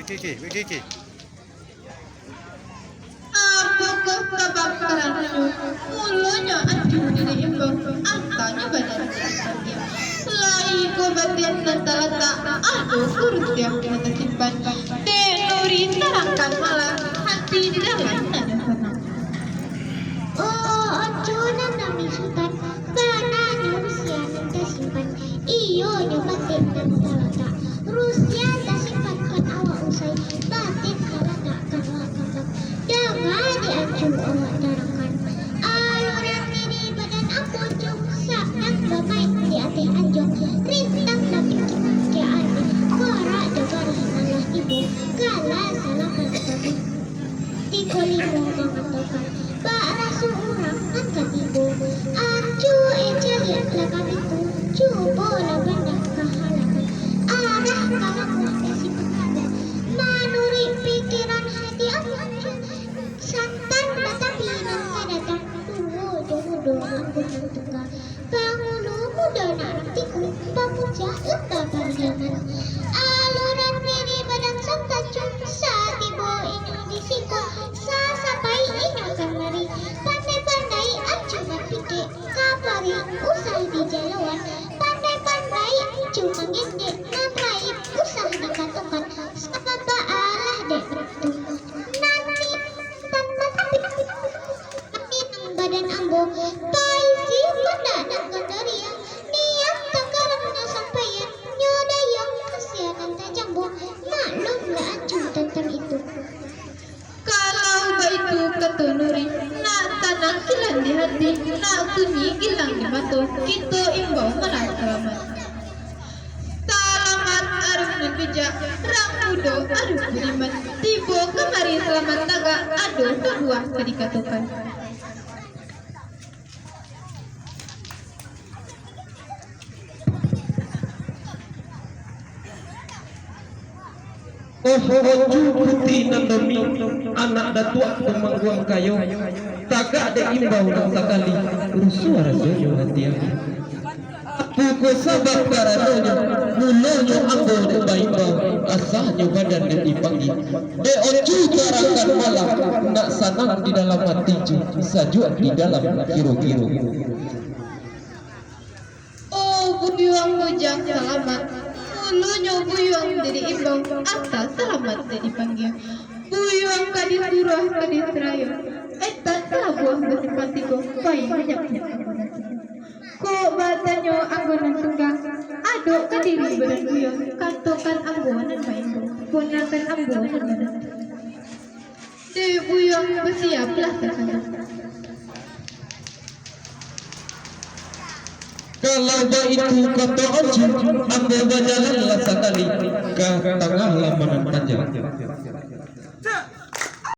Kiki. Apa kebakarannya? Mulanya acuh diri imbang, angkanya badan dia. Selai kebatian lata-lata, aduh kurus dia mata simpan. Nuri terangkan malah hati di dalam nada senang. Oh, acunan nami sultan, karena Rusia nanti simpan. Iyo nyobatin dan talata. Rusia tak simpankan awak usai, batin talata kalak. Jangan diacu awak darahkan. Aluran ini badan aku cuksak dan bamai di hati anjong. Rintang tapi ke arti, korak jaga malah ibu. Kala salah kata tiga lima mengatakan para seorang akan ibu acu lihat lakam itu coba banyak kehalakan arah kawan si penada manuri pikiran hati acu santan tetapi nangka datang mudo aku tunggal bangun muda nantiku pamuja letak pariaman aluran ini badan santan cungsa tibo ini disiko sasapai inakan mari pandai-pandai cuma pikir kapari usai di jalawan pandai-pandai cuma gede namai usah dikatakan apa Allah dek itu nanti tanpa tapi badan ambo paisi mendadak gandaria niat takarannya sampaian nyoda yang kesianan tajambo maklum lah acuh tentang itu. Kalau baitu kata Nuri, nak tanah kilan di hati, nak sunyi gilang di mata, kita imbau malah selamat. Selamat arif dan bijak, rang muda arif budiman, tiba kemari selamat naga, aduh sebuah kedikatukan. Oh boju putih nandomi anak datua pemangguang kayo tagak ada imbau nang sakali rusuh rasanya nanti aku puku sabak karanonyo mulonyo ambo de baimbau asahnya badan dan dipanggil de ocu tarakan malah nak sanang di dalam hati sajuk di dalam kiro-kiro. Oh budiwang bujang selamat. Mulanya buyuang dari imbang asa selamat dari panggil buyuang kadis durah kadis raya eta buah bersimpatiko baik banyak ko batanya anggonan tunggang aduk kadiri badan buyuang kantokan anggonan main punakan anggonan badan dewi buyuang bersiap lah sakana. Kalau itu kata Oji, ambil berjalanlah sekali ke tengah lamanan panjang.